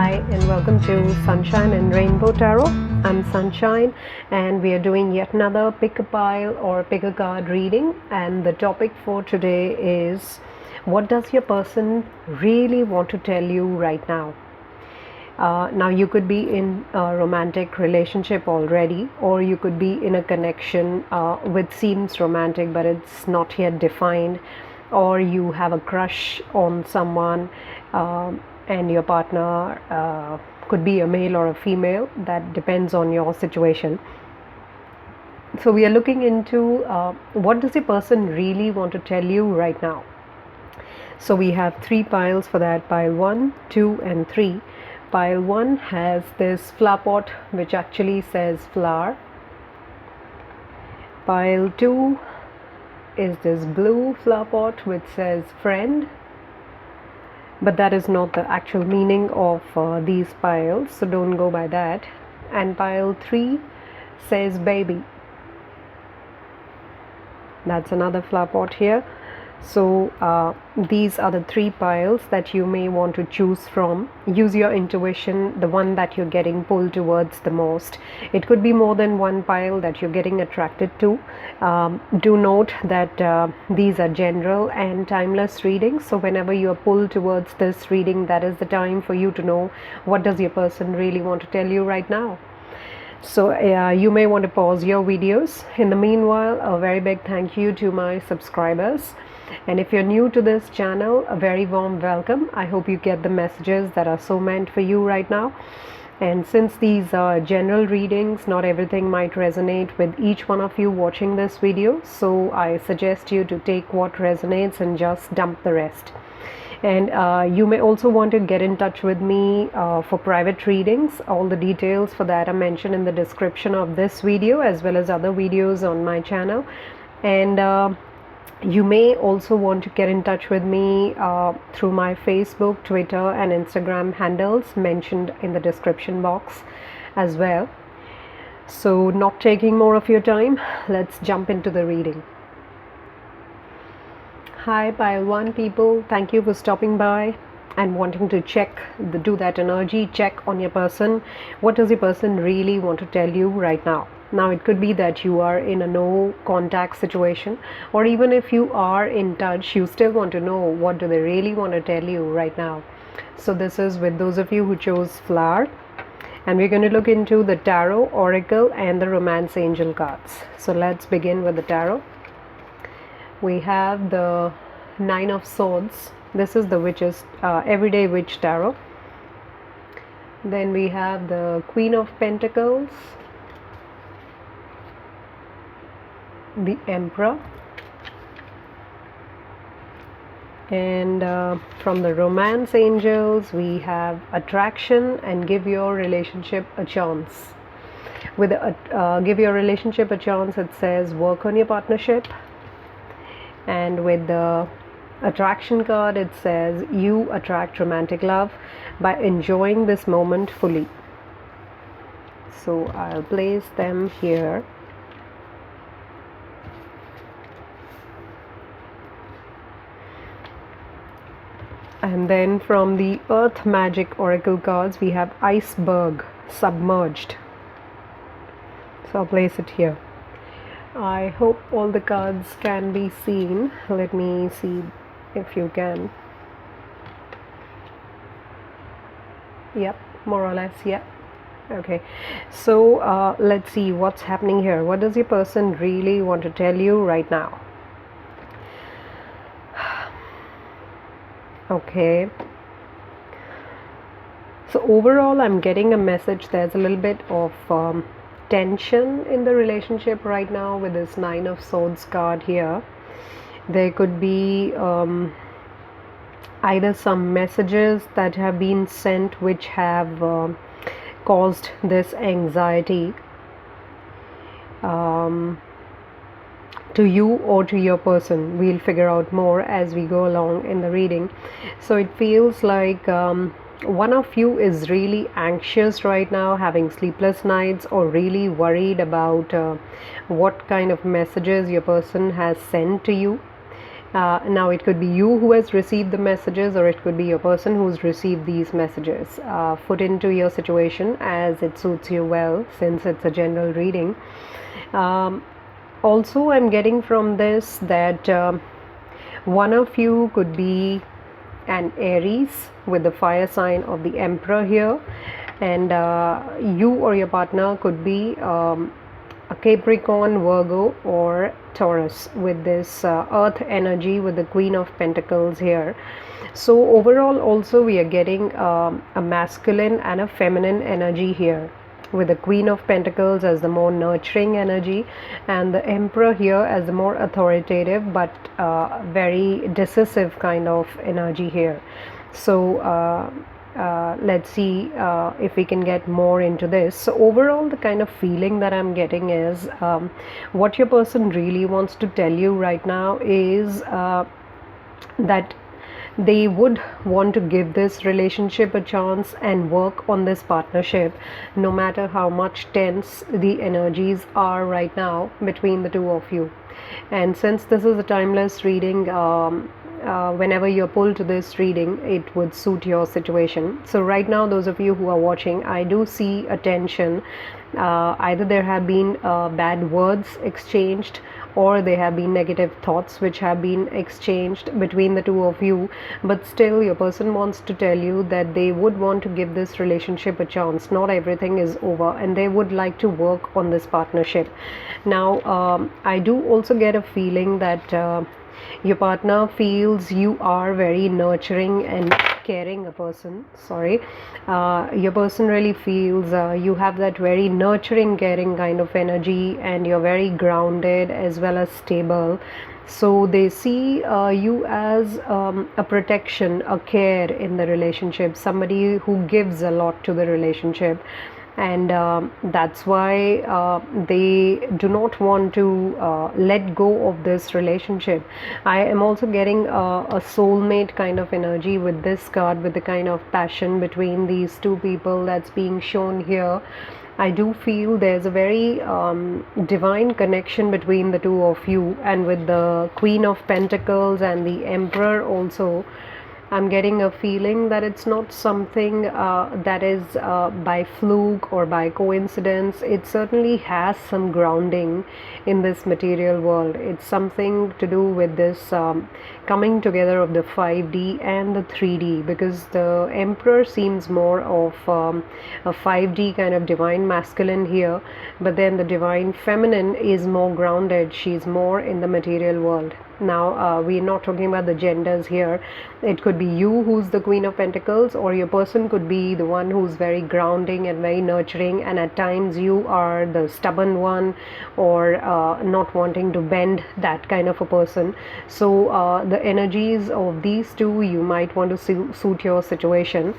Hi and welcome to Sunshine and Rainbow Tarot. I'm Sunshine and we are doing yet another pick a pile or pick a card reading, and the topic for today is, what does your person really want to tell you right now? Now you could be in a romantic relationship already, or you could be in a connection which seems romantic but it's not yet defined, or you have a crush on someone and your partner could be a male or a female. That depends on your situation. So we are looking into what does your person really want to tell you right now. So we have three piles for that: pile 1, 2 and 3. Pile 1 has this flower pot which actually says flower. Pile 2 is this blue flower pot which says friend, but that is not the actual meaning of these piles, so don't go by that. And pile 3 says baby. That's another flower pot here. So these are the three piles that you may want to choose from. Use your intuition, the one that you're getting pulled towards the most. It could be more than one pile that you're getting attracted to. Do note that these are general and timeless readings, so whenever you are pulled towards this reading, that is the time for you to know what does your person really want to tell you right now. So you may want to pause your videos. In the meanwhile, a very big thank you to my subscribers, and if you're new to this channel, a very warm welcome. I hope you get the messages that are so meant for you right now. And since these are general readings, not everything might resonate with each one of you watching this video, so I suggest you to take what resonates and just dump the rest. And you may also want to get in touch with me for private readings. All the details for that are mentioned in the description of this video as well as other videos on my channel. And you may also want to get in touch with me through my Facebook, Twitter and Instagram handles mentioned in the description box as well. So not taking more of your time, let's jump into the reading. Hi pile 1 people, thank you for stopping by and wanting to do that energy check on your person. What does your person really want to tell you right now? Now it could be that you are in a no contact situation, or even if you are in touch, you still want to know what do they really want to tell you right now. So this is with those of you who chose flower, and we're going to look into the tarot, oracle and the romance angel cards. So let's begin with the tarot. We have the 9 of Swords. This is the witches, everyday witch tarot. Then we have the Queen of Pentacles, the Emperor, and from the romance angels we have attraction and give your relationship a chance. With give your relationship a chance, it says work on your partnership. And with the attraction card, it says you attract romantic love by enjoying this moment fully. So I'll place them here. And then from the Earth Magic Oracle cards, we have Iceberg, submerged. So I'll place it here. I hope all the cards can be seen. Let me see if you can. Yep, more or less, yeah. Okay, so let's see what's happening here. What does your person really want to tell you right now? Okay, so overall I'm getting a message. There's a little bit of tension in the relationship right now with this 9 of Swords card here. There could be either some messages that have been sent which have caused this anxiety to you or to your person. We'll figure out more as we go along in the reading. So it feels like one of you is really anxious right now, having sleepless nights, or really worried about what kind of messages your person has sent to you. Now it could be you who has received the messages, or it could be your person who's received these messages. Put into your situation as it suits you well, since it's a general reading. Also, I'm getting from this that one of you could be an Aries with the fire sign of the Emperor here, and you or your partner could be a Capricorn, Virgo, or Taurus with this earth energy with the Queen of Pentacles here. So overall also we are getting a masculine and a feminine energy here, with the Queen of Pentacles as the more nurturing energy and the Emperor here as the more authoritative but very decisive kind of energy here. So let's see if we can get more into this. So overall the kind of feeling that I'm getting is what your person really wants to tell you right now is that they would want to give this relationship a chance and work on this partnership, no matter how much tense the energies are right now between the two of you. And since this is a timeless reading, whenever you're pulled to this reading, it would suit your situation. So right now, those of you who are watching, I do see a tension. Either there have been bad words exchanged, or there have been negative thoughts which have been exchanged between the two of you, but still your person wants to tell you that they would want to give this relationship a chance. Not everything is over, and they would like to work on this partnership. Now I do also get a feeling that your partner feels you are very nurturing and caring a person. Your person really feels you have that very nurturing, caring kind of energy, and you're very grounded as well as stable. So they see you as a protection, a care in the relationship, somebody who gives a lot to the relationship. And that's why they do not want to let go of this relationship. I am also getting a soulmate kind of energy with this card, with the kind of passion between these two people that's being shown here. I do feel there's a very divine connection between the two of you, and with the Queen of Pentacles and the Emperor also, I'm getting a feeling that it's not something that is by fluke or by coincidence. It certainly has some grounding in this material world. It's something to do with this coming together of the 5D and the 3D, because the Emperor seems more of a 5D kind of divine masculine here, but then the divine feminine is more grounded. She's more in the material world. Now we're not talking about the genders here. It could be you who's the Queen of Pentacles, or your person could be the one who's very grounding and very nurturing, and at times you are the stubborn one, or not wanting to bend, that kind of a person. So the energies of these two, you might want to suit your situation.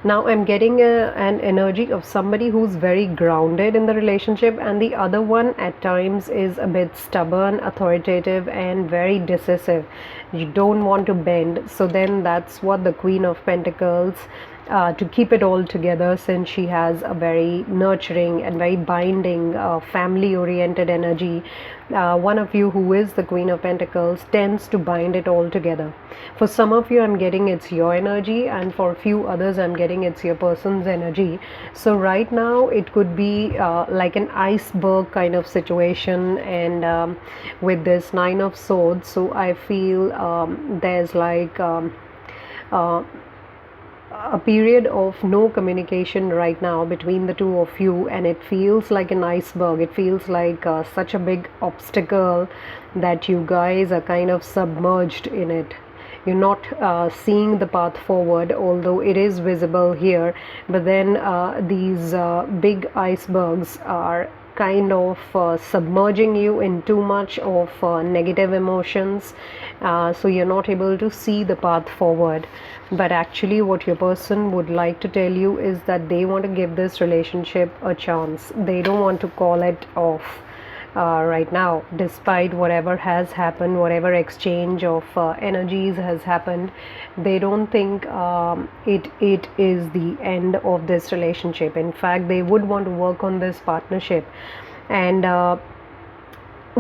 Now I'm getting an energy of somebody who's very grounded in the relationship, and the other one at times is a bit stubborn, authoritative, and very decisive. You don't want to bend. So then that's what the Queen of Pentacles, to keep it all together, since she has a very nurturing and very binding, family oriented energy. One of you who is the Queen of Pentacles tends to bind it all together. For some of you, I'm getting it's your energy, and for a few others, I'm getting it's your person's energy. So right now it could be like an iceberg kind of situation, and with this Nine of Swords, so I feel there's like a period of no communication right now between the two of you, and it feels like an iceberg. It feels like such a big obstacle that you guys are kind of submerged in it. You're not seeing the path forward, although it is visible here, but then these big icebergs are kind of submerging you in too much of negative emotions, so you're not able to see the path forward. But actually what your person would like to tell you is that they want to give this relationship a chance. They don't want to call it off right now, despite whatever has happened, whatever exchange of energies has happened. They don't think it is the end of this relationship. In fact, they would want to work on this partnership, and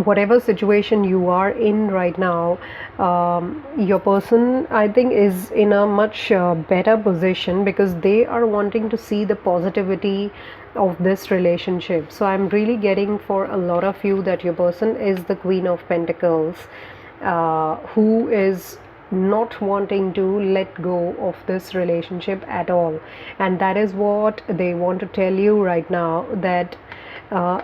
whatever situation you are in right now, your person, I think, is in a much better position, because they are wanting to see the positivity of this relationship. So I'm really getting for a lot of you that your person is the Queen of Pentacles, who is not wanting to let go of this relationship at all. And that is what they want to tell you right now, that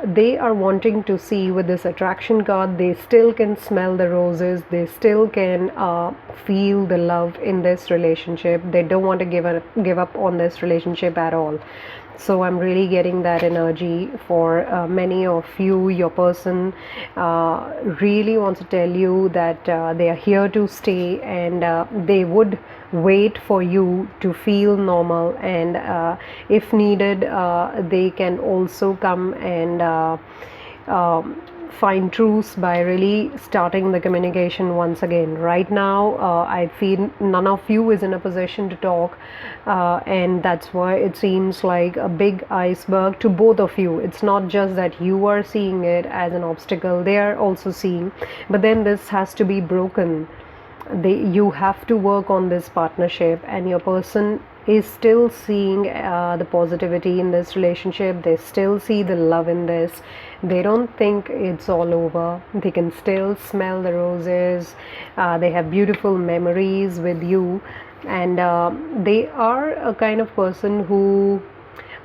they are wanting to see with this attraction card. They still can smell the roses, they still can feel the love in this relationship. They don't want to give up on this relationship at all. So I'm really getting that energy for many of you. Your person really wants to tell you that they are here to stay, and they would wait for you to feel normal, and if needed, they can also come and find truth by really starting the communication once again. Right now, I feel none of you is in a position to talk, and that's why it seems like a big iceberg to both of you. It's not just that you are seeing it as an obstacle, they are also seeing, but then this has to be broken. You have to work on this partnership, and your person is still seeing the positivity in this relationship. They still see the love in this. They don't think it's all over. They can still smell the roses. They have beautiful memories with you, and they are a kind of person who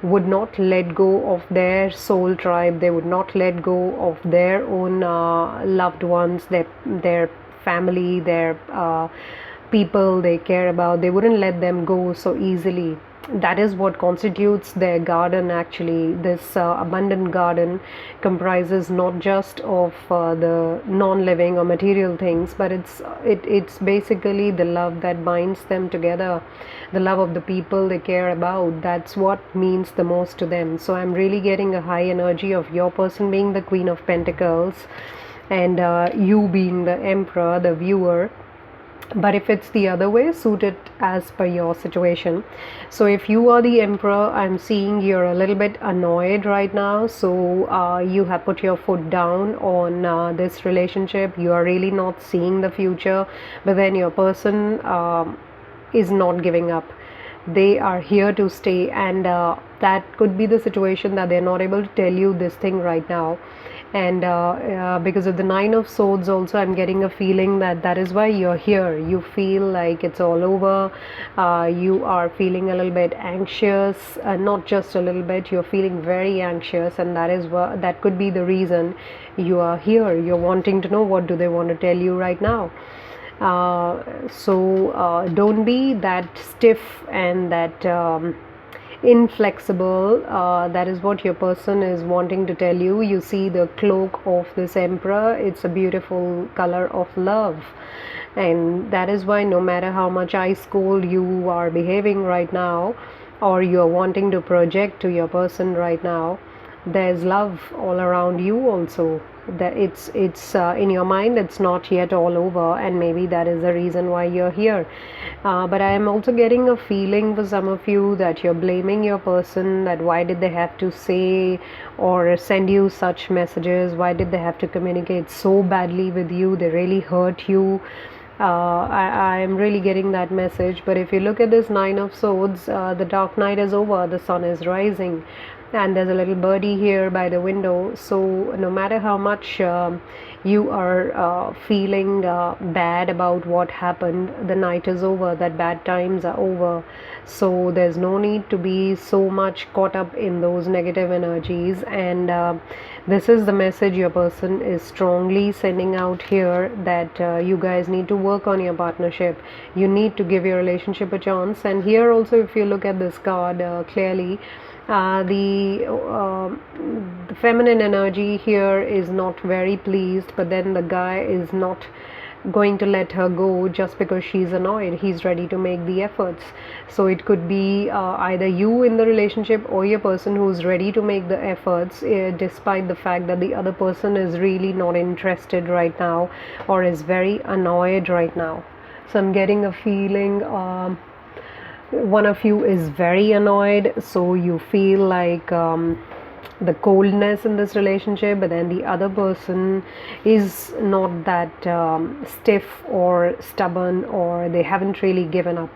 would not let go of their soul tribe. They would not let go of their own loved ones, their family, their people they care about. They wouldn't let them go so easily. That is what constitutes their garden. Actually, this abundant garden comprises not just of the non-living or material things, but it's basically the love that binds them together, the love of the people they care about. That's what means the most to them. So I'm really getting a high energy of your person being the Queen of Pentacles, and you being the Emperor, the viewer. But if it's the other way, suit it as per your situation. So if you are the Emperor, I'm seeing you're a little bit annoyed right now. So you have put your foot down on this relationship. You are really not seeing the future, but then your person is not giving up. They are here to stay, and that could be the situation that they're not able to tell you this thing right now. And because of the Nine of Swords also, I'm getting a feeling that that is why you're here. You feel like it's all over. You are feeling a little bit anxious, not just a little bit, you're feeling very anxious, and that is what, that could be the reason you are here. You're wanting to know what do they want to tell you right now. So don't be that stiff and that inflexible. That is what your person is wanting to tell you. You see the cloak of this Emperor, it's a beautiful color of love, and that is why no matter how much ice cold you are behaving right now, or you are wanting to project to your person right now, there's love all around you also. That it's in your mind, it's not yet all over, and maybe that is the reason why you're here. But I am also getting a feeling for some of you that you're blaming your person, that why did they have to say or send you such messages, why did they have to communicate so badly with you, they really hurt you. I am really getting that message. But if you look at this Nine of Swords, the dark night is over, the sun is rising, and there's a little birdie here by the window. So no matter how much you are feeling bad about what happened, the night is over, that bad times are over. So there's no need to be so much caught up in those negative energies. And this is the message your person is strongly sending out here, that you guys need to work on your partnership. You need to give your relationship a chance. And here also, if you look at this card clearly, the feminine energy here is not very pleased, but then the guy is not going to let her go just because she's annoyed. He's ready to make the efforts. So it could be either you in the relationship or your person who's ready to make the efforts, despite the fact that the other person is really not interested right now, or is very annoyed right now. So I'm getting a feeling one of you is very annoyed, so you feel like the coldness in this relationship, but then the other person is not that stiff or stubborn, or they haven't really given up.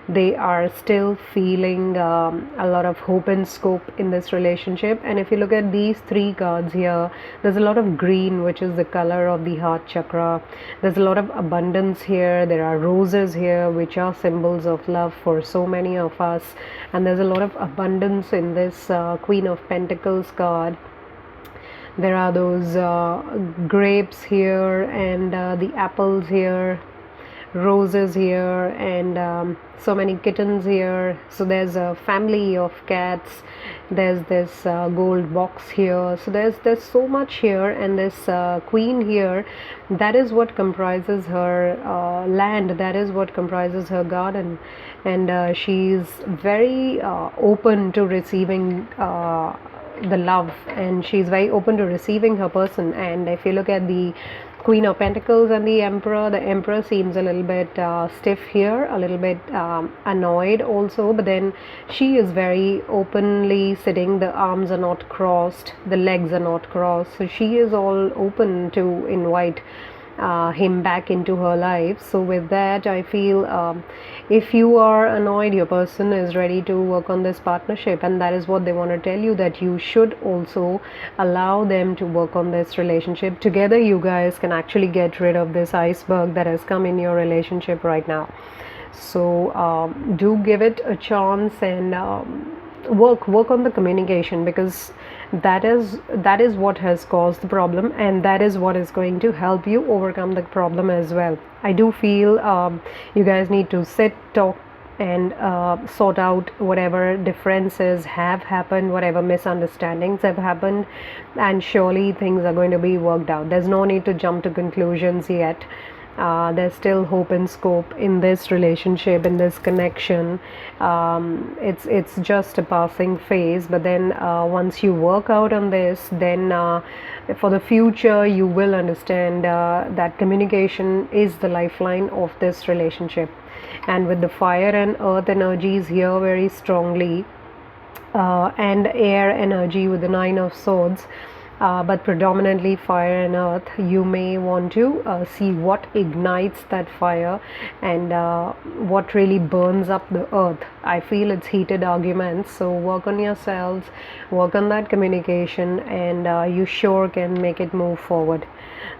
They are still feeling a lot of hope and scope in this relationship. And if you look at these three cards here, there's a lot of green, which is the color of the heart chakra. There's a lot of abundance here. There are roses here, which are symbols of love for so many of us. And there's a lot of abundance in this Queen of Pentacles card. There are those grapes here, and the apples here, roses here, and so many kittens here. So there's a family of cats. There's this gold box here. So there's so much here, and this queen here, that is what comprises her land, that is what comprises her garden, and she's very open to receiving the love, and she's very open to receiving her person. And if you look at the Queen of Pentacles and the Emperor seems a little bit stiff here, a little bit annoyed also, but then she is very openly sitting. The arms are not crossed, the legs are not crossed, so she is all open to invite him back into her life. So with that, I feel if you are annoyed, your person is ready to work on this partnership, and that is what they want to tell you, that you should also allow them to work on this relationship. Together you guys can actually get rid of this iceberg that has come in your relationship right now. So do give it a chance, and work on the communication, because that is what has caused the problem, and that is what is going to help you overcome the problem as well. I do feel you guys need to sit, talk, and sort out whatever differences have happened, whatever misunderstandings have happened, and surely things are going to be worked out. There's no need to jump to conclusions yet. There's still hope and scope in this relationship, in this connection. It's just a passing phase, but then once you work out on this, then for the future you will understand that communication is the lifeline of this relationship. And with the fire and earth energies here very strongly, and air energy with the Nine of Swords, but predominantly fire and earth, you may want to see what ignites that fire, and what really burns up the earth. I feel it's heated arguments, so work on yourselves, work on that communication, and you sure can make it move forward.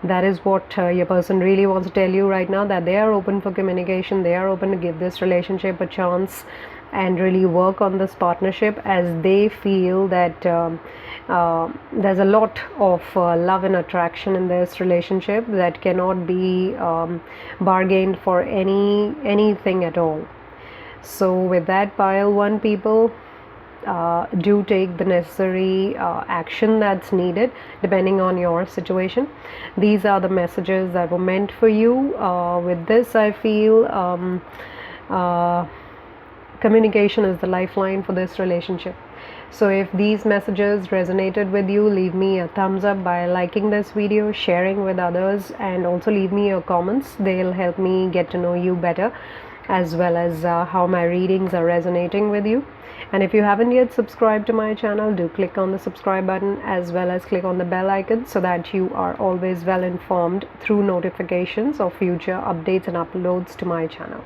That is what your person really wants to tell you right now, that they are open for communication, they are open to give this relationship a chance and really work on this partnership, as they feel that there's a lot of love and attraction in this relationship that cannot be bargained for anything at all. So with that, pile one people, do take the necessary action that's needed depending on your situation. These are the messages that were meant for you. With this, I feel communication is the lifeline for this relationship. So if these messages resonated with you, leave me a thumbs up by liking this video, sharing with others, and also leave me your comments. They'll help me get to know you better, as well as how my readings are resonating with you. And if you haven't yet subscribed to my channel, do click on the subscribe button, as well as click on the bell icon, so that you are always well informed through notifications of future updates and uploads to my channel.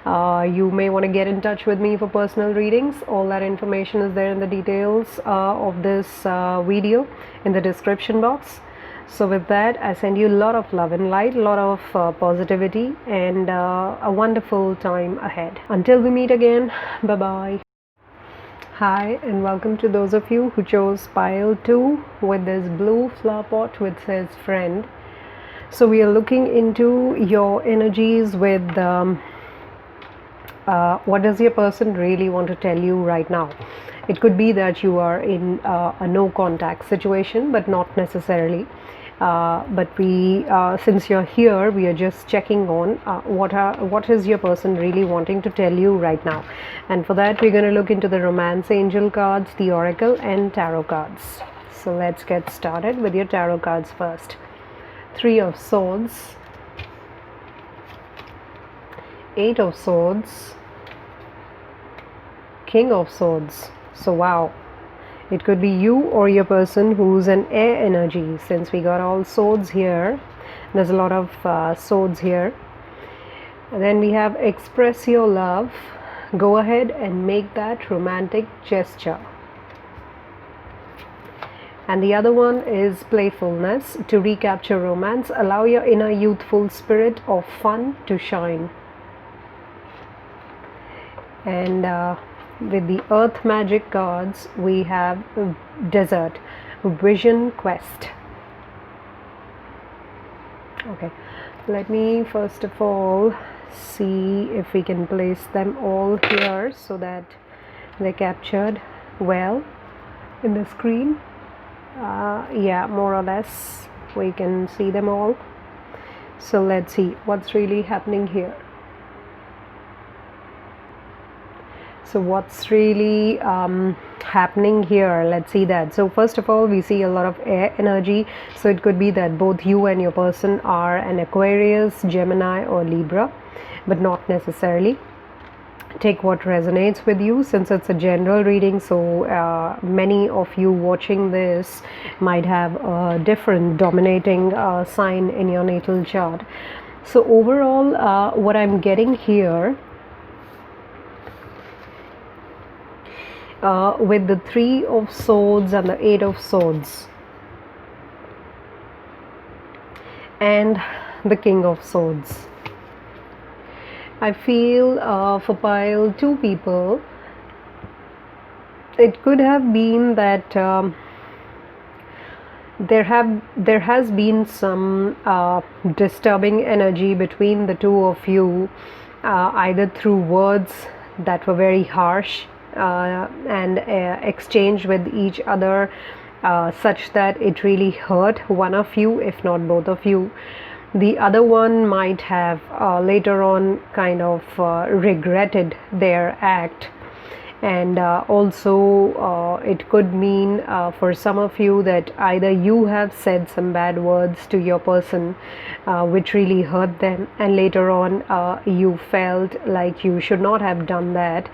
You may want to get in touch with me for personal readings. All that information is there in the details of this video in the description box. So with that, I send you a lot of love and light, a lot of positivity, and a wonderful time ahead. Until we meet again, bye-bye. Hi, and welcome to those of you who chose pile 2 with this blue flower pot which says friend. So we are looking into your energies with what does your person really want to tell you right now. It could be that you are in a no contact situation, but not necessarily. But since you're here, we are just checking on what is your person really wanting to tell you right now. And for that, we're going to look into the romance angel cards, the oracle, and tarot cards. So let's get started with your tarot cards first. Three of Swords, Eight of Swords, King of Swords. So wow, It could be you or your person who's an air energy. Since we got all swords here, there's a lot of swords here. And then we have express your love. Go ahead and make that romantic gesture. And the other one is playfulness. To recapture romance, allow your inner youthful spirit of fun to shine. And with the earth magic cards, we have desert, vision quest. Okay, let me first of all see if we can place them all here so that they're captured well in the screen. Yeah, more or less we can see them all. So let's see what's really happening here. So what's really happening here? Let's see that. So first of all, we see a lot of air energy. So it could be that both you and your person are an Aquarius, Gemini or Libra, but not necessarily. Take what resonates with you, since it's a general reading. So many of you watching this might have a different dominating sign in your natal chart. So overall, what I'm getting here, with the 3 of Swords and the 8 of Swords and the King of Swords, I feel for pile 2 people, it could have been that there has been some disturbing energy between the 2 of you, either through words that were very harsh and exchange with each other, such that it really hurt one of you, if not both of you. The other one might have later on kind of regretted their act. And also it could mean for some of you that either you have said some bad words to your person which really hurt them, and later on you felt like you should not have done that.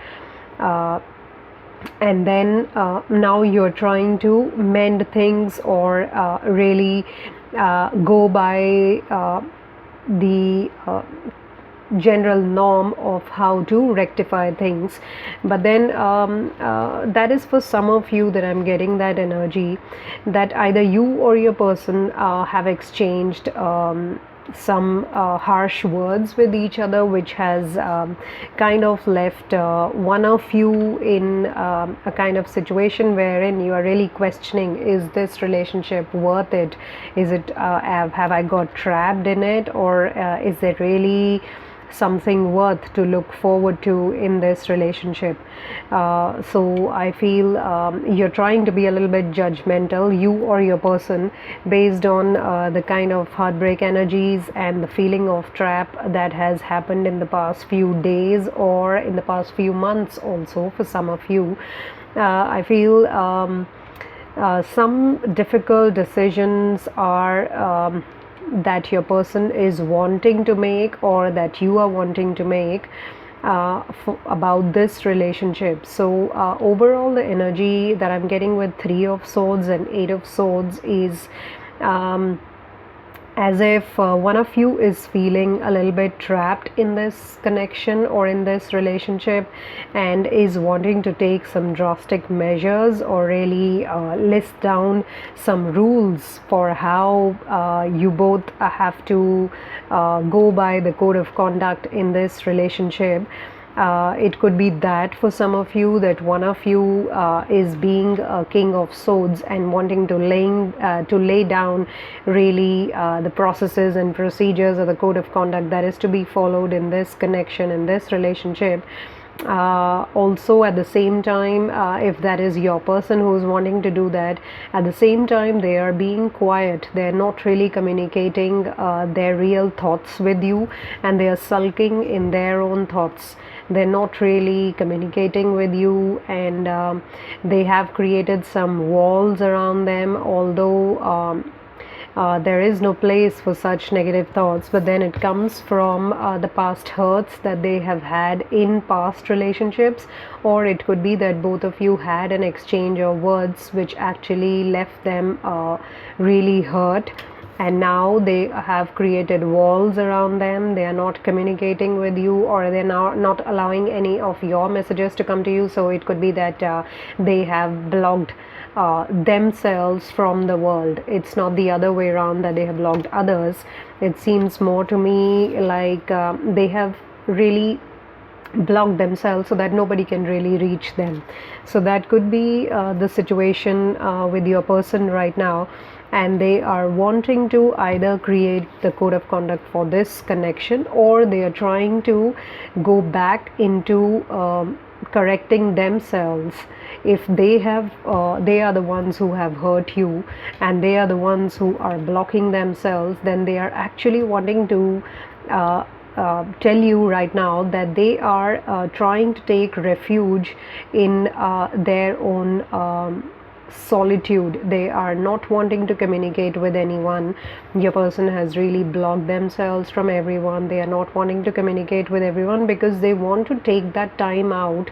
And then now you're trying to mend things, or really go by the general norm of how to rectify things. But then that is for some of you that I'm getting that energy, that either you or your person have exchanged some harsh words with each other, which has kind of left one of you in a kind of situation wherein you are really questioning, is this relationship worth it? Is it have I got trapped in it, or is it really something worth to look forward to in this relationship? So I feel you're trying to be a little bit judgmental, you or your person, based on the kind of heartbreak energies and the feeling of trap that has happened in the past few days, or in the past few months also for some of you. I feel some difficult decisions are that your person is wanting to make, or that you are wanting to make about this relationship. So overall, the energy that I'm getting with 3 of Swords and 8 of Swords is as if one of you is feeling a little bit trapped in this connection or in this relationship, and is wanting to take some drastic measures, or really list down some rules for how you both have to go by the code of conduct in this relationship. It could be that for some of you, that one of you is being a King of Swords and wanting to lay down really the processes and procedures, or the code of conduct that is to be followed in this connection, in this relationship. Also at the same time, if that is your person who is wanting to do that, at the same time they are being quiet, they are not really communicating their real thoughts with you, and they are sulking in their own thoughts. They're not really communicating with you, and they have created some walls around them, although There is no place for such negative thoughts, but then it comes from the past hurts that they have had in past relationships, or it could be that both of you had an exchange of words which actually left them really hurt, and now they have created walls around them. They are not communicating with you, or they're not allowing any of your messages to come to you. So it could be that they have blocked themselves from the world. It's not the other way around, that they have blocked others. It seems more to me like they have really block themselves so that nobody can really reach them. So that could be the situation with your person right now, and they are wanting to either create the code of conduct for this connection, or they are trying to go back into correcting themselves. If they have they are the ones who have hurt you, and they are the ones who are blocking themselves, then they are actually wanting to tell you right now that they are trying to take refuge in their own solitude. They are not wanting to communicate with anyone. Your person has really blocked themselves from everyone. They are not wanting to communicate with everyone because they want to take that time out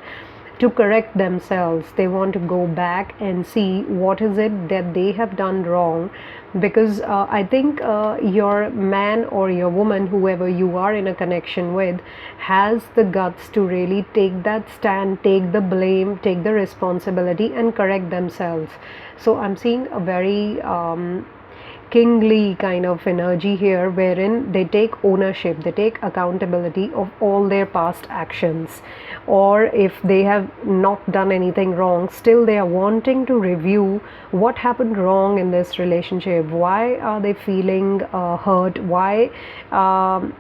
to correct themselves. They want to go back and see what is it that they have done wrong, because I think your man or your woman, whoever you are in a connection with, has the guts to really take that stand, take the blame, take the responsibility, and correct themselves. So I'm seeing a very kingly kind of energy here, wherein they take ownership, they take accountability of all their past actions. Or if they have not done anything wrong, still they are wanting to review what happened wrong in this relationship. Why are they feeling hurt? Why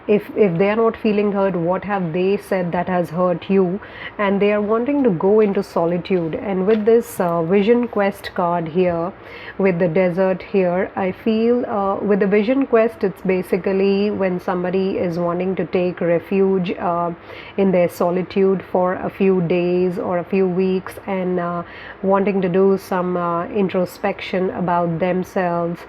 if they are not feeling hurt, what have they said that has hurt you? And they are wanting to go into solitude. And with this vision quest card here, with the desert here, I feel with the vision quest, it's basically when somebody is wanting to take refuge in their solitude for a few days or a few weeks, and wanting to do some introspection about themselves.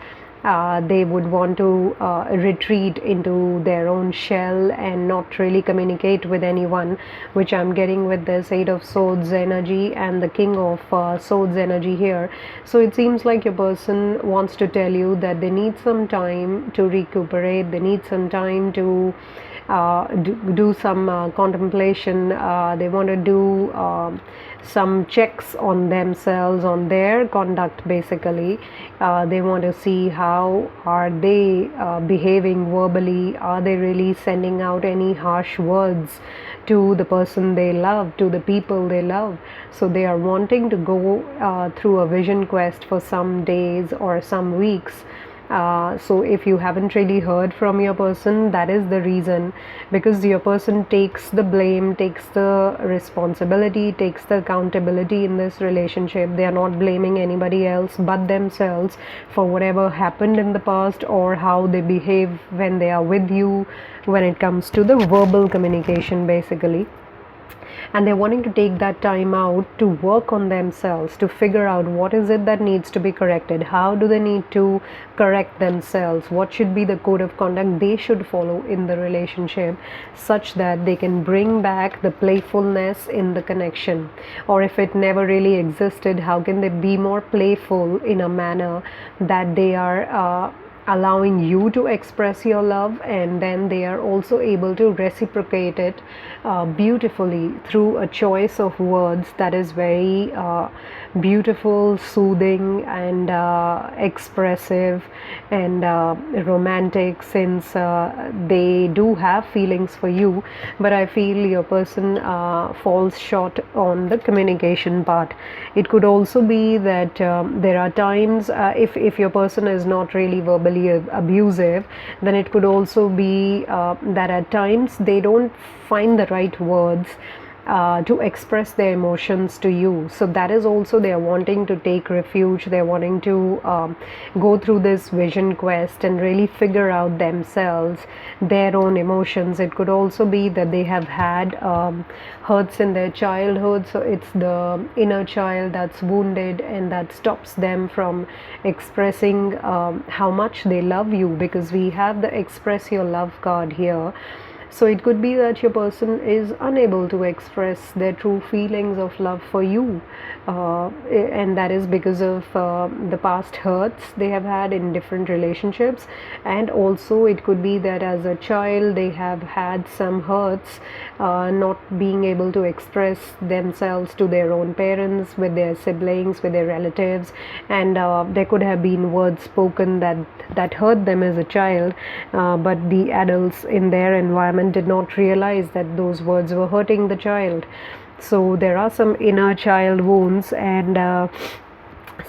They would want to retreat into their own shell and not really communicate with anyone, which I'm getting with this Eight of Swords energy and the King of Swords energy here. So it seems like your person wants to tell you that they need some time to recuperate, they need some time to do some contemplation. They want to do some checks on themselves, on their conduct basically. They want to see how are they behaving verbally. Are they really sending out any harsh words to the person they love, to the people they love? So they are wanting to go through a vision quest for some days or some weeks. So if you haven't really heard from your person, that is the reason, because your person takes the blame, takes the responsibility, takes the accountability in this relationship. They are not blaming anybody else but themselves for whatever happened in the past, or how they behave when they are with you, when it comes to the verbal communication basically. And they're wanting to take that time out to work on themselves, to figure out what is it that needs to be corrected, how do they need to correct themselves, what should be the code of conduct they should follow in the relationship, such that they can bring back the playfulness in the connection. Or if it never really existed, how can they be more playful in a manner that they are allowing you to express your love, and then they are also able to reciprocate it beautifully through a choice of words that is very beautiful, soothing, and expressive, and romantic, since they do have feelings for you. But I feel your person falls short on the communication part. It could also be that there are times if your person is not really verbally abusive, then it could also be that at times they don't find the right words to express their emotions to you. So that is also, they are wanting to take refuge, they're wanting to go through this vision quest and really figure out themselves, their own emotions. It could also be that they have had hurts in their childhood, so it's the inner child that's wounded and that stops them from expressing how much they love you, because we have the express your love card here. So it could be that your person is unable to express their true feelings of love for you, and that is because of the past hurts they have had in different relationships. And also it could be that as a child they have had some hurts, not being able to express themselves to their own parents, with their siblings, with their relatives, and there could have been words spoken that hurt them as a child, but the adults in their environment did not realize that those words were hurting the child. So there are some inner child wounds and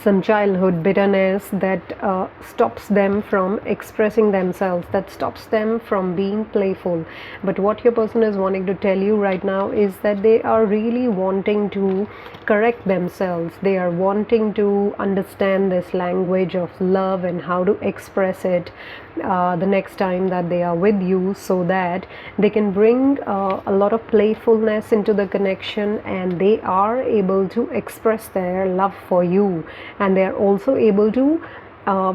some childhood bitterness that stops them from expressing themselves, that stops them from being playful. But what your person is wanting to tell you right now is that they are really wanting to correct themselves. They are wanting to understand this language of love and how to express it the next time that they are with you, so that they can bring a lot of playfulness into the connection, and they are able to express their love for you, and they are also able to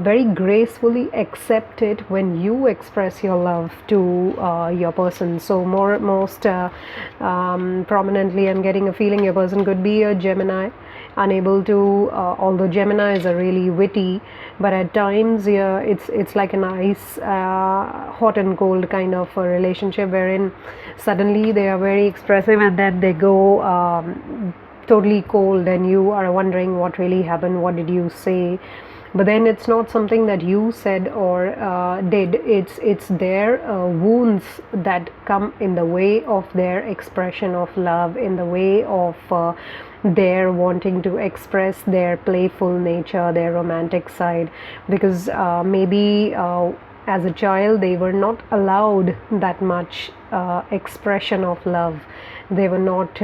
very gracefully accept it when you express your love to your person. So most prominently, I'm getting a feeling your person could be a Gemini, unable to, although Geminis are really witty, but at times, yeah, it's like an ice, hot and cold kind of a relationship, wherein suddenly they are very expressive and then they go totally cold, and you are wondering what really happened, what did you say. But then it's not something that you said or did, it's their wounds that come in the way of their expression of love, in the way of their wanting to express their playful nature, their romantic side, because maybe as a child they were not allowed that much expression of love. They were not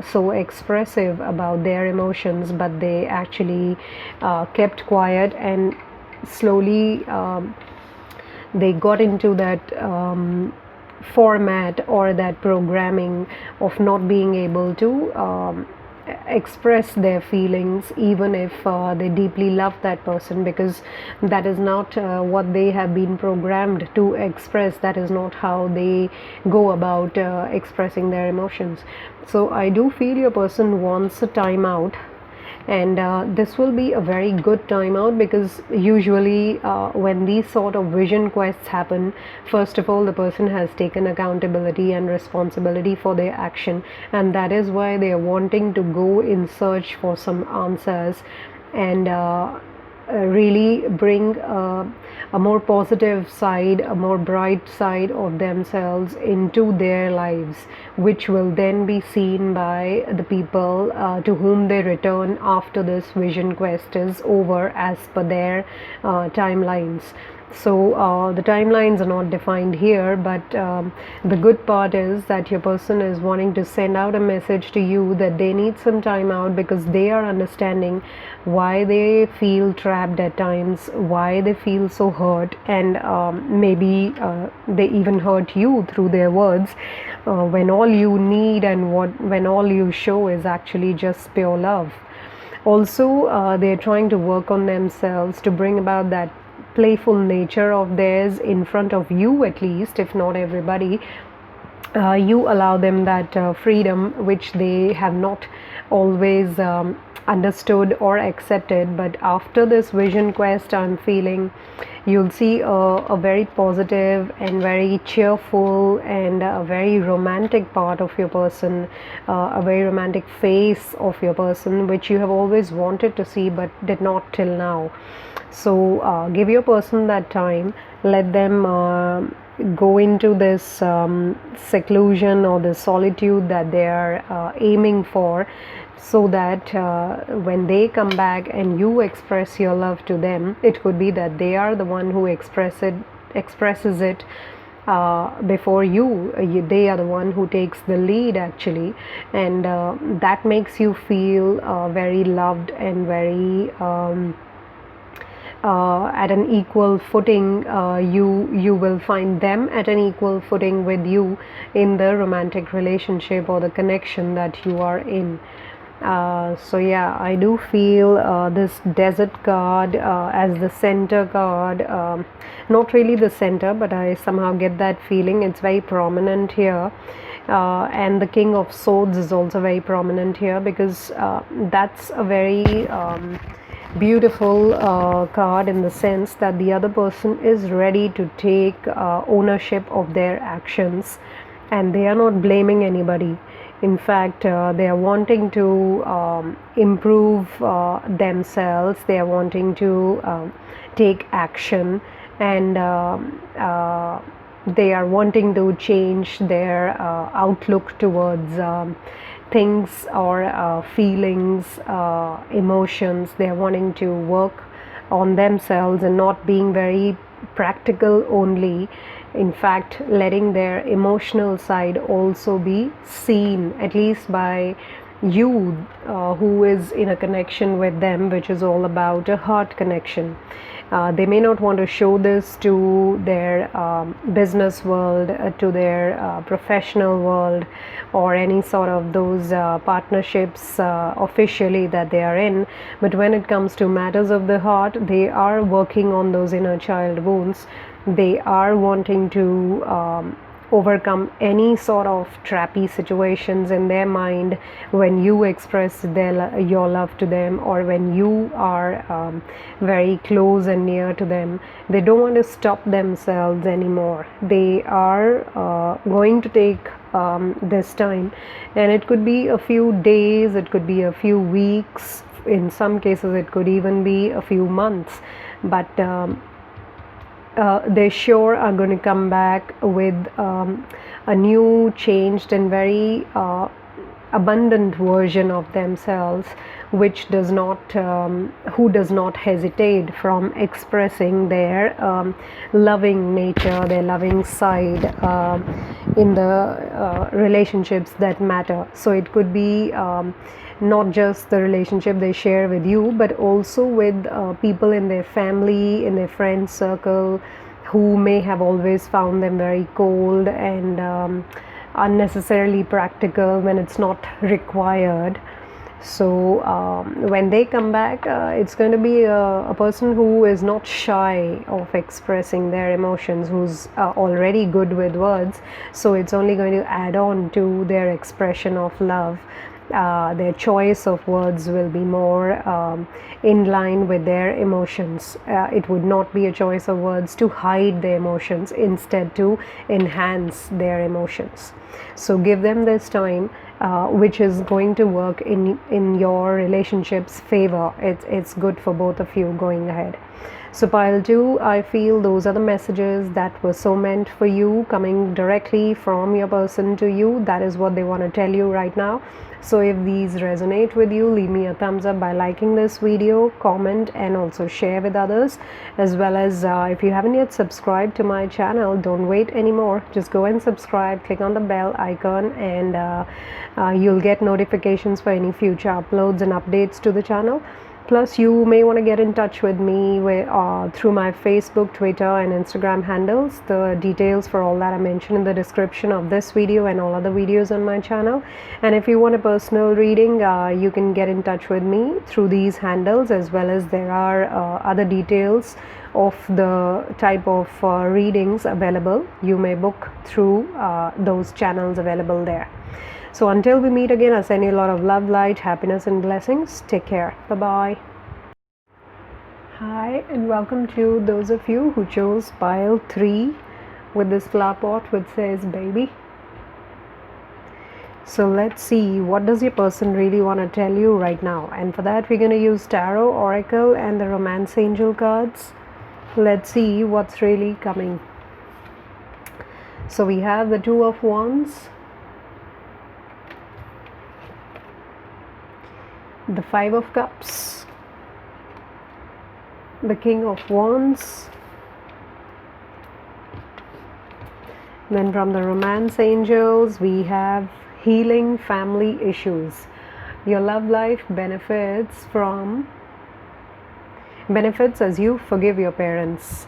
so expressive about their emotions, but they actually kept quiet, and slowly they got into that format or that programming of not being able to express their feelings, even if they deeply love that person, because that is not what they have been programmed to express. That is not how they go about expressing their emotions. So I do feel your person wants a timeout, and this will be a very good timeout, because usually when these sort of vision quests happen, first of all the person has taken accountability and responsibility for their action, and that is why they are wanting to go in search for some answers, and really bring a more positive side, a more bright side of themselves into their lives, which will then be seen by the people to whom they return after this vision quest is over, as per their timelines. So the timelines are not defined here, but the good part is that your person is wanting to send out a message to you that they need some time out, because they are understanding why they feel trapped at times, why they feel so hurt, and maybe they even hurt you through their words, when all you need and when all you show is actually just pure love. Also, they're trying to work on themselves to bring about that playful nature of theirs in front of you, at least, if not everybody. You allow them that freedom which they have not always understood or accepted. But after this vision quest, I'm feeling you'll see a very positive and very cheerful and a very romantic part of your person, a very romantic face of your person, which you have always wanted to see but did not till now. So give your person that time, let them go into this seclusion or the solitude that they are aiming for, so that when they come back and you express your love to them, it could be that they are the one who expresses it before they are the one who takes the lead actually, and that makes you feel very loved and very at an equal footing. You will find them at an equal footing with you in the romantic relationship or the connection that you are in. So yeah, I do feel this desert card as the center card, not really the center, but I somehow get that feeling. It's very prominent here. And the King of Swords is also very prominent here, because that's a very beautiful card, in the sense that the other person is ready to take ownership of their actions, and they are not blaming anybody. In fact, they are wanting to improve themselves. They are wanting to take action, and they are wanting to change their outlook towards things or feelings, emotions. They are wanting to work on themselves and not being very practical only. In fact, letting their emotional side also be seen, at least by you who is in a connection with them, which is all about a heart connection. They may not want to show this to their business world, to their professional world, or any sort of those partnerships officially that they are in. But when it comes to matters of the heart, they are working on those inner child wounds. They are wanting to overcome any sort of trappy situations in their mind when you express your love to them, or when you are very close and near to them. They don't want to stop themselves anymore. They are going to take this time, and it could be a few days, it could be a few weeks, in some cases it could even be a few months, but they sure are going to come back with a new, changed, and very abundant version of themselves, which does not, who does not hesitate from expressing their loving nature, their loving side in the relationships that matter. So it could be not just the relationship they share with you, but also with people in their family, in their friend circle, who may have always found them very cold and unnecessarily practical when it's not required. So when they come back, it's going to be a person who is not shy of expressing their emotions, who's already good with words. So it's only going to add on to their expression of love. Their choice of words will be more in line with their emotions. It would not be a choice of words to hide their emotions, instead to enhance their emotions. So give them this time, which is going to work in your relationship's favor. It's good for both of you going ahead. So pile 2, I feel those are the messages that were so meant for you, coming directly from your person to you. That is what they want to tell you right now. So if these resonate with you, leave me a thumbs up by liking this video, comment, and also share with others. As well as if you haven't yet subscribed to my channel, don't wait anymore. Just go and subscribe, click on the bell icon, and you'll get notifications for any future uploads and updates to the channel. Plus, you may want to get in touch with me through my Facebook, Twitter, and Instagram handles. The details for all that are mentioned in the description of this video and all other videos on my channel. And if you want a personal reading, you can get in touch with me through these handles, as well as there are other details of the type of readings available. You may book through those channels available there. So until we meet again, I send you a lot of love, light, happiness, and blessings. Take care. Bye-bye. Hi, and welcome to those of you who chose pile 3 with this flower pot which says baby. So let's see, what does your person really want to tell you right now? And for that, we're going to use tarot, oracle, and the romance angel cards. Let's see what's really coming. So we have the Two of Wands, the Five of Cups, the King of Wands, Then from the romance angels, we have healing family issues. Your love life benefits as you forgive your parents.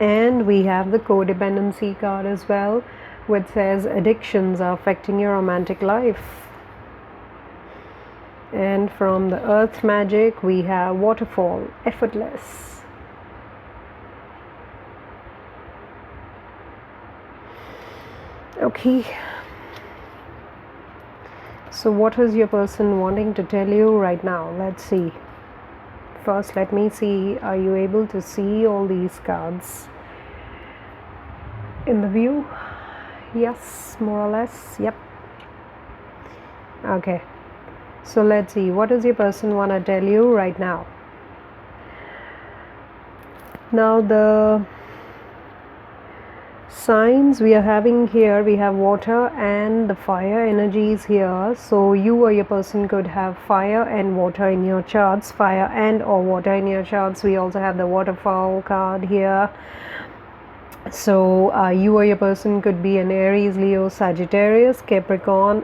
And we have the codependency card as well, which says addictions are affecting your romantic life. And from the earth magic, we have waterfall, effortless. Okay. So what is your person wanting to tell you right now? Let's see. First, let me see, are you able to see all these cards in the view? Yes, more or less. Yep. Okay. So let's see, what does your person want to tell you right now? Now the signs we are having here, we have water and the fire energies here. So you or your person could have fire and water in your charts, fire and or water in your charts. We also have the waterfall card here. So you or your person could be an Aries, Leo, Sagittarius, Capricorn,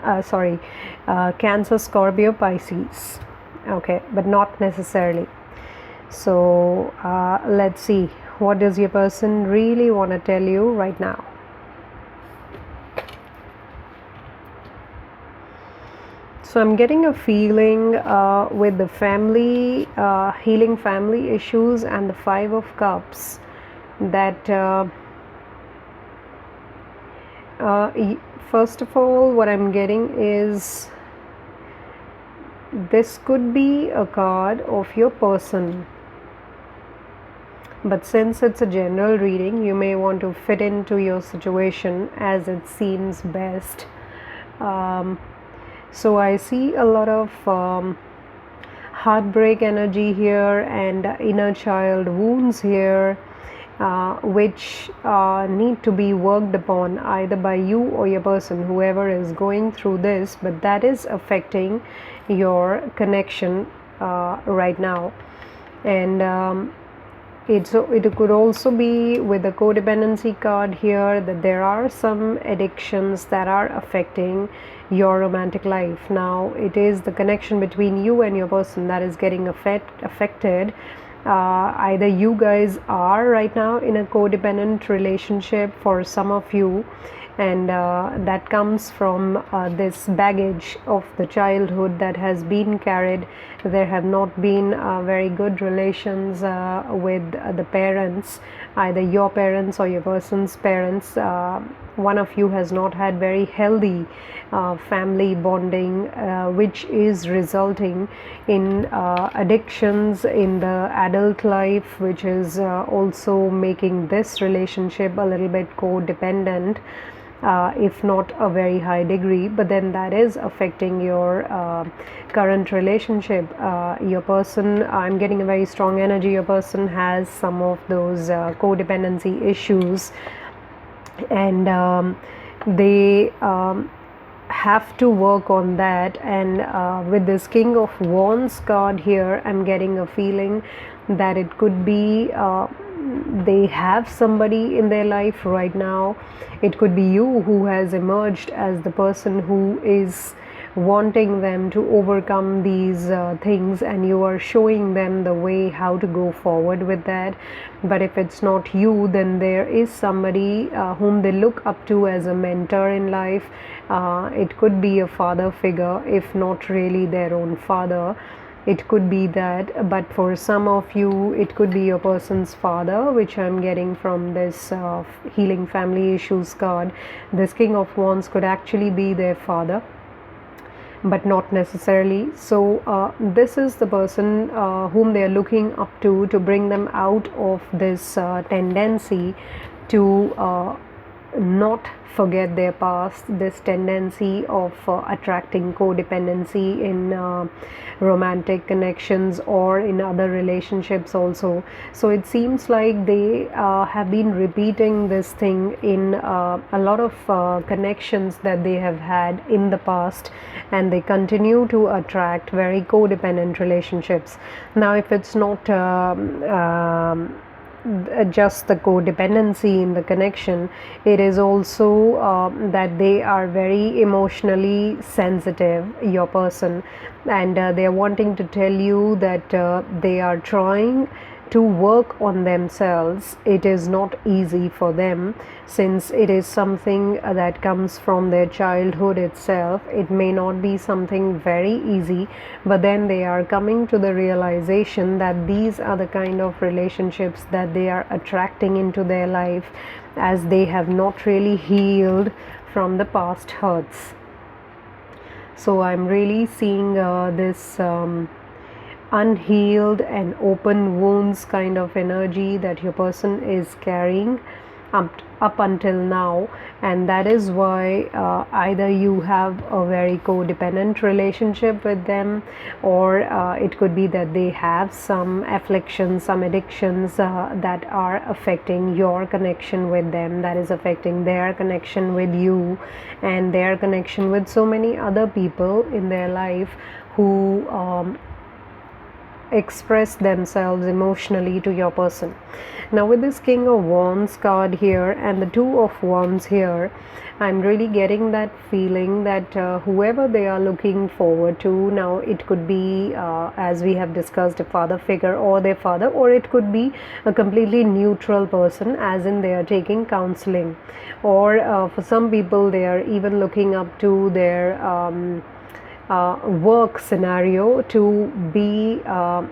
Cancer, Scorpio, Pisces. Okay, but not necessarily. So let's see, what does your person really want to tell you right now? So I'm getting a feeling with the family, healing family issues and the Five of Cups, that first of all, what I'm getting is this could be a card of your person. But since it's a general reading, you may want to fit into your situation as it seems best. So I see a lot of heartbreak energy here and inner child wounds here, which need to be worked upon either by you or your person, whoever is going through this, but that is affecting your connection right now. And it could also be with the codependency card here that there are some addictions that are affecting your romantic life. Now it is the connection between you and your person that is getting affected. Either you guys are right now in a codependent relationship for some of you, and that comes from this baggage of the childhood that has been carried. There have not been very good relations with the parents, either your parents or your person's parents. One of you has not had very healthy family bonding, which is resulting in addictions in the adult life, which is also making this relationship a little bit codependent, if not a very high degree. But then that is affecting your current relationship. Your person, I'm getting a very strong energy, your person has some of those codependency issues, and they have to work on that. And with this King of Wands card here, I'm getting a feeling that it could be they have somebody in their life right now. It could be you who has emerged as the person who is wanting them to overcome these things, and you are showing them the way how to go forward with that. But if it's not you, then there is somebody whom they look up to as a mentor in life. It could be a father figure, if not really their own father. It could be that, but for some of you it could be your person's father, which I'm getting from this healing family issues card. This King of Wands could actually be their father, but not necessarily. So this is the person whom they are looking up to bring them out of this tendency to not forget their past, this tendency of attracting codependency in romantic connections or in other relationships also. So it seems like they have been repeating this thing in a lot of connections that they have had in the past, and they continue to attract very codependent relationships. Now if it's not just the codependency in the connection. It is also that they are very emotionally sensitive, your person, and they are wanting to tell you that they are trying to work on themselves. It is not easy for them, since it is something that comes from their childhood itself. It may not be something very easy, but then they are coming to the realization that these are the kind of relationships that they are attracting into their life, as they have not really healed from the past hurts. So I'm really seeing this unhealed and open wounds kind of energy that your person is carrying up until now, and that is why either you have a very codependent relationship with them, or it could be that they have some afflictions, some addictions that are affecting your connection with them, that is affecting their connection with you and their connection with so many other people in their life who express themselves emotionally to your person. Now with this King of Wands card here and the Two of Wands here, I'm really getting that feeling that whoever they are looking forward to, now it could be as we have discussed, a father figure or their father, or it could be a completely neutral person, as in they are taking counseling, or for some people they are even looking up to their work scenario to be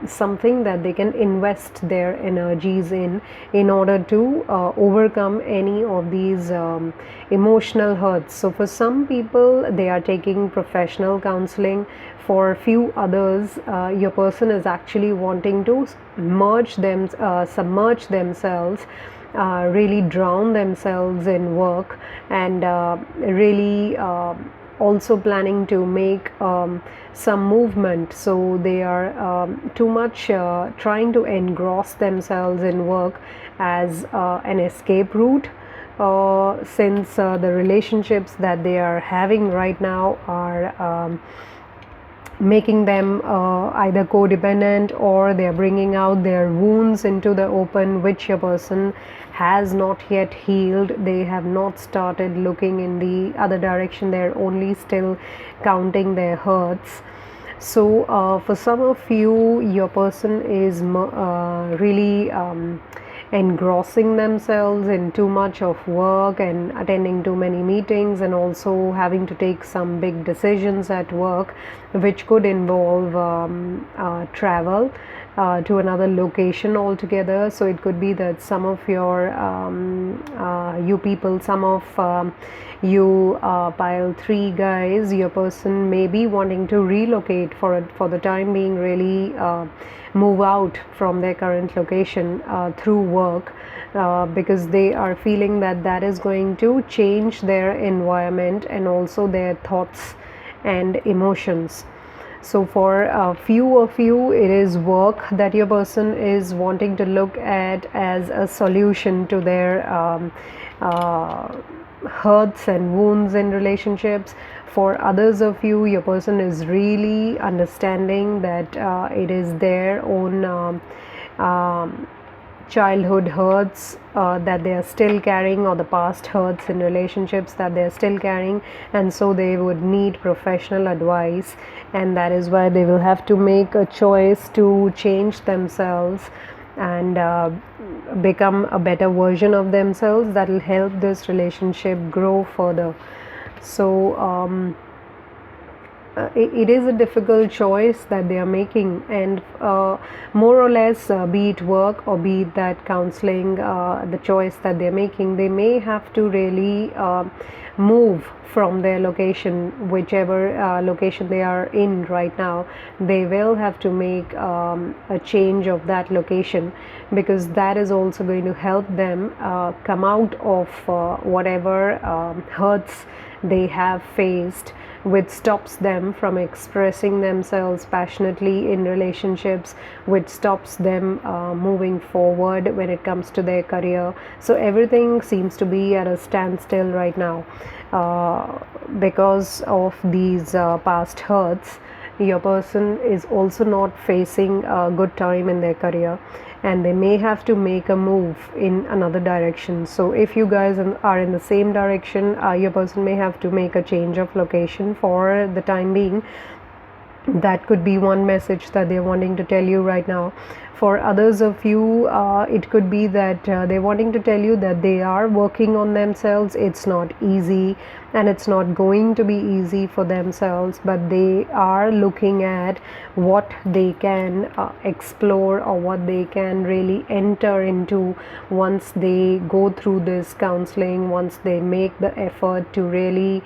something that they can invest their energies in order to overcome any of these emotional hurts. So for some people they are taking professional counseling. For few others, your person is actually wanting to submerge themselves, really drown themselves in work, and really also planning to make some movement. So they are too much trying to engross themselves in work as an escape route, since the relationships that they are having right now are making them either codependent, or they are bringing out their wounds into the open, which your person has not yet healed. They have not started looking in the other direction. They're only still counting their hurts. So for some of you, your person is really engrossing themselves in too much of work and attending too many meetings, and also having to take some big decisions at work, which could involve travel to another location altogether. So it could be that some of your you people, some of you pile 3 guys, your person may be wanting to relocate for the time being, really move out from their current location through work, because they are feeling that that is going to change their environment and also their thoughts and emotions. So for a few of you, it is work that your person is wanting to look at as a solution to their hurts and wounds in relationships. For others of you, your person is really understanding that it is their own childhood hurts that they are still carrying, or the past hurts in relationships that they are still carrying, and so they would need professional advice, and that is why they will have to make a choice to change themselves and become a better version of themselves that will help this relationship grow further. So it is a difficult choice that they are making, and more or less, be it work or be it that counseling, the choice that they are making, they may have to really move from their location, whichever location they are in right now. They will have to make a change of that location, because that is also going to help them come out of whatever hurts they have faced, which stops them from expressing themselves passionately in relationships, which stops them moving forward when it comes to their career. So everything seems to be at a standstill right now because of these past hurts. Your person is also not facing a good time in their career, and they may have to make a move in another direction. So if you guys are in the same direction, your person may have to make a change of location for the time being. That could be one message that they're wanting to tell you right now. For others of you, it could be that they're wanting to tell you that they are working on themselves. It's not easy, and it's not going to be easy for themselves, but they are looking at what they can explore, or what they can really enter into once they go through this counseling, once they make the effort to really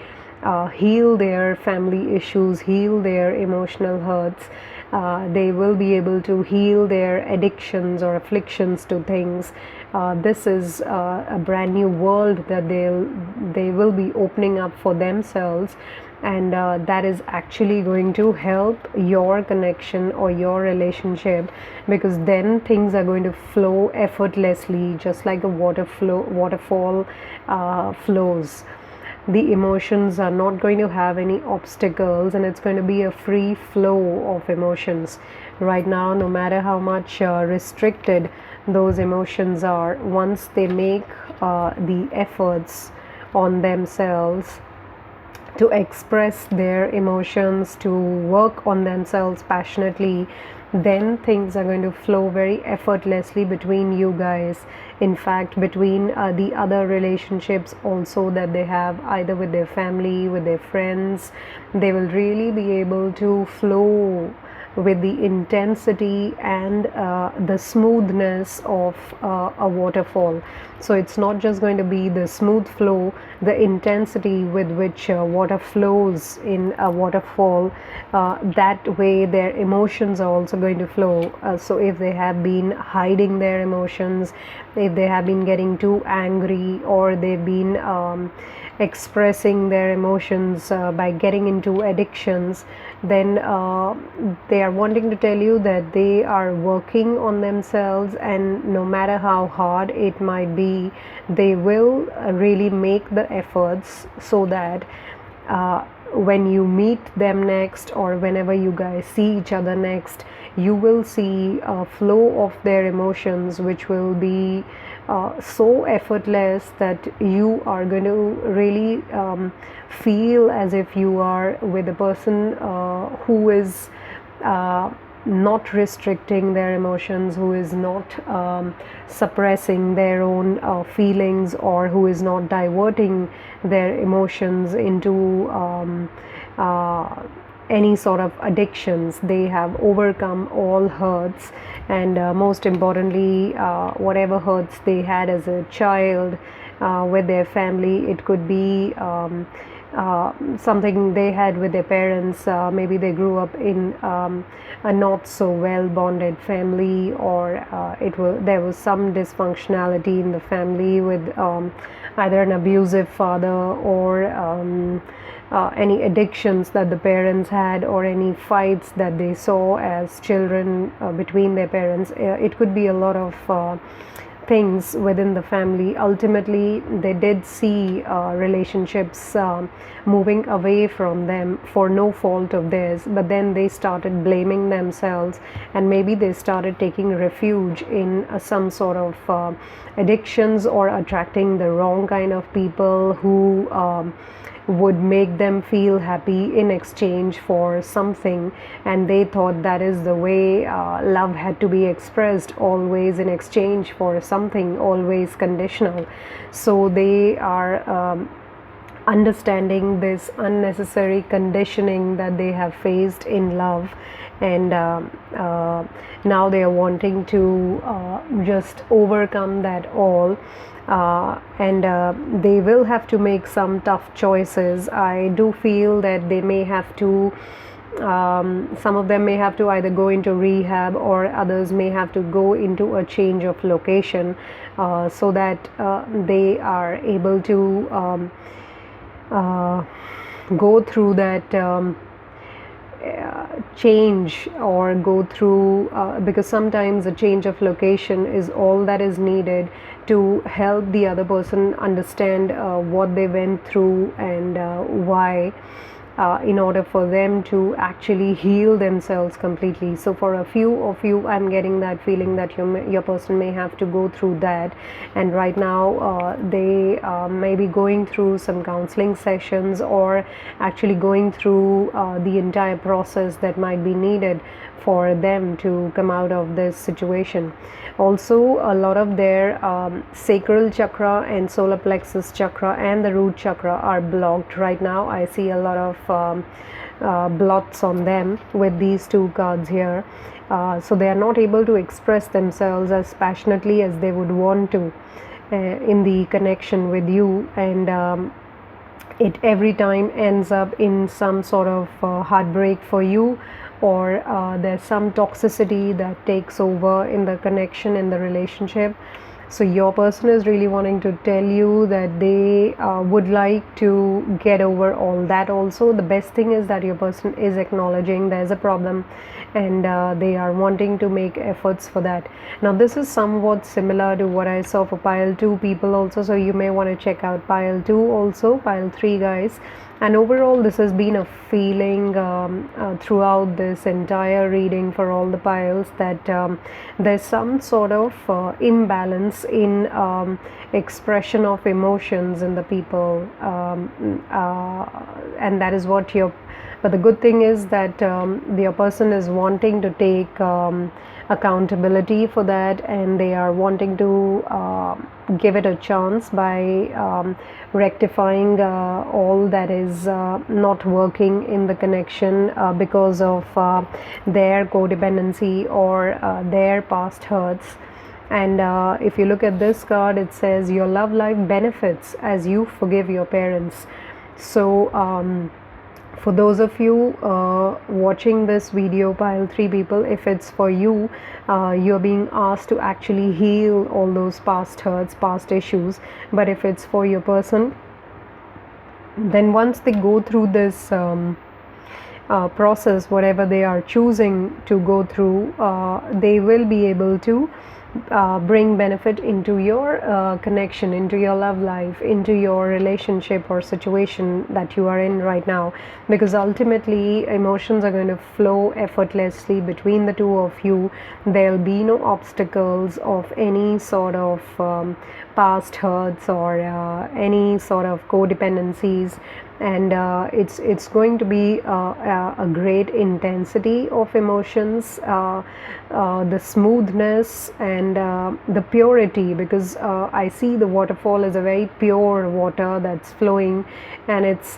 heal their family issues, heal their emotional hurts. They will be able to heal their addictions or afflictions to things. This is a brand new world that they will be opening up for themselves, and that is actually going to help your connection or your relationship, because then things are going to flow effortlessly, just like a waterfall flows. The emotions are not going to have any obstacles, and it's going to be a free flow of emotions. Right now, no matter how much restricted those emotions are, once they make the efforts on themselves to express their emotions, to work on themselves passionately, then things are going to flow very effortlessly between you guys. In fact, between the other relationships also that they have, either with their family, with their friends, they will really be able to flow with the intensity and the smoothness of a waterfall. So it's not just going to be the smooth flow, the intensity with which water flows in a waterfall. That way their emotions are also going to flow. So if they have been hiding their emotions, if they have been getting too angry, or they've been expressing their emotions by getting into addictions, then they are wanting to tell you that they are working on themselves, and no matter how hard it might be, they will really make the efforts, so that when you meet them next, or whenever you guys see each other next, you will see a flow of their emotions which will be so effortless that you are going to really feel as if you are with a person who is not restricting their emotions, who is not suppressing their own feelings, or who is not diverting their emotions into any sort of addictions. They have overcome all hurts, and most importantly, whatever hurts they had as a child with their family. It could be something they had with their parents. Maybe they grew up in a not so well bonded family, or there was some dysfunctionality in the family with either an abusive father, or any addictions that the parents had, or any fights that they saw as children between their parents. It could be a lot of things within the family. Ultimately, they did see relationships moving away from them for no fault of theirs, but then they started blaming themselves, and maybe they started taking refuge in some sort of addictions, or attracting the wrong kind of people who would make them feel happy in exchange for something, and they thought that is the way love had to be expressed, always in exchange for something, always conditional. So they are understanding this unnecessary conditioning that they have faced in love, and now they are wanting to just overcome that all. And they will have to make some tough choices. I do feel that they may have to, some of them may have to either go into rehab, or others may have to go into a change of location, so that they are able to go through that change, or go through because sometimes a change of location is all that is needed to help the other person understand what they went through, and why in order for them to actually heal themselves completely. So for a few of you, I'm getting that feeling that your person may have to go through that, and right now they may be going through some counseling sessions, or actually going through the entire process that might be needed for them to come out of this situation. Also, a lot of their sacral chakra and solar plexus chakra and the root chakra are blocked right now. I see a lot of blots on them with these two cards here. So they are not able to express themselves as passionately as they would want to in the connection with you, and it every time ends up in some sort of heartbreak for you, or there's some toxicity that takes over in the connection, in the relationship. So your person is really wanting to tell you that they would like to get over all that. Also, the best thing is that your person is acknowledging there's a problem, and they are wanting to make efforts for that. Now this is somewhat similar to what I saw for pile 2 people also, so you may want to check out pile 2 also, pile 3 guys. And overall, this has been a feeling throughout this entire reading for all the piles, that there's some sort of imbalance in expression of emotions in the people, and that is what you're. But the good thing is that your person is wanting to take accountability for that, and they are wanting to give it a chance by rectifying all that is not working in the connection because of their codependency or their past hurts. And if you look at this card, it says your love life benefits as you forgive your parents. So for those of you watching this video, pile 3 people, if it's for you, you're being asked to actually heal all those past hurts, past issues. But if it's for your person, then once they go through this process, whatever they are choosing to go through, they will be able to bring benefit into your connection, into your love life, into your relationship or situation that you are in right now, because ultimately emotions are going to flow effortlessly between the two of you. There'll be no obstacles of any sort of past hurts or any sort of codependencies, and it's going to be a great intensity of emotions, the smoothness and the purity, because I see the waterfall is a very pure water that's flowing, and it's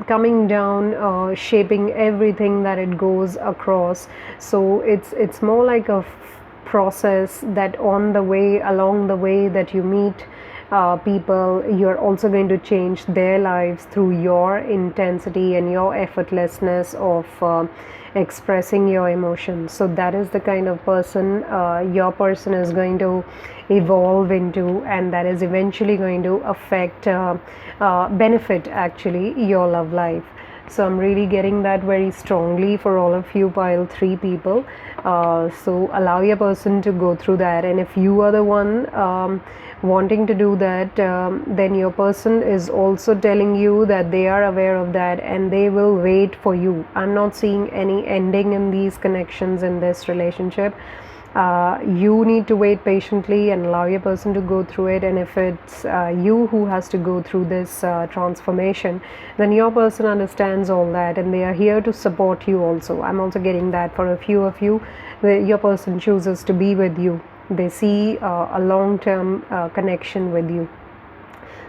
coming down, shaping everything that it goes across. So it's more like a process that along the way that you meet people, you're also going to change their lives through your intensity and your effortlessness of expressing your emotions. So that is the kind of person your person is going to evolve into, and that is eventually going to affect benefit actually your love life. So I'm really getting that very strongly for all of you pile 3 people. So allow your person to go through that, and if you are the one wanting to do that, then your person is also telling you that they are aware of that and they will wait for you. I'm not seeing any ending in these connections, in this relationship. You need to wait patiently and allow your person to go through it. And if it's you who has to go through this transformation, then your person understands all that and they are here to support you also. I'm also getting that for a few of you, your person chooses to be with you. They see a long-term connection with you.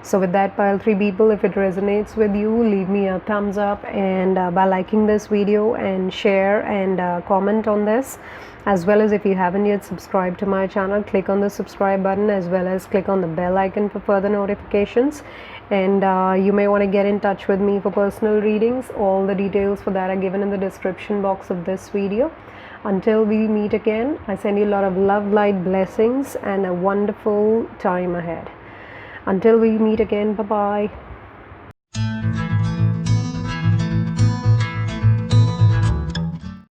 So with that pile 3 people, if it resonates with you, leave me a thumbs up, and by liking this video and share and comment on this, as well as if you haven't yet subscribed to my channel, click on the subscribe button as well as click on the bell icon for further notifications. And you may want to get in touch with me for personal readings. All the details for that are given in the description box of this video. Until we meet again, I send you a lot of love, light, blessings and a wonderful time ahead. Until we meet again, bye-bye.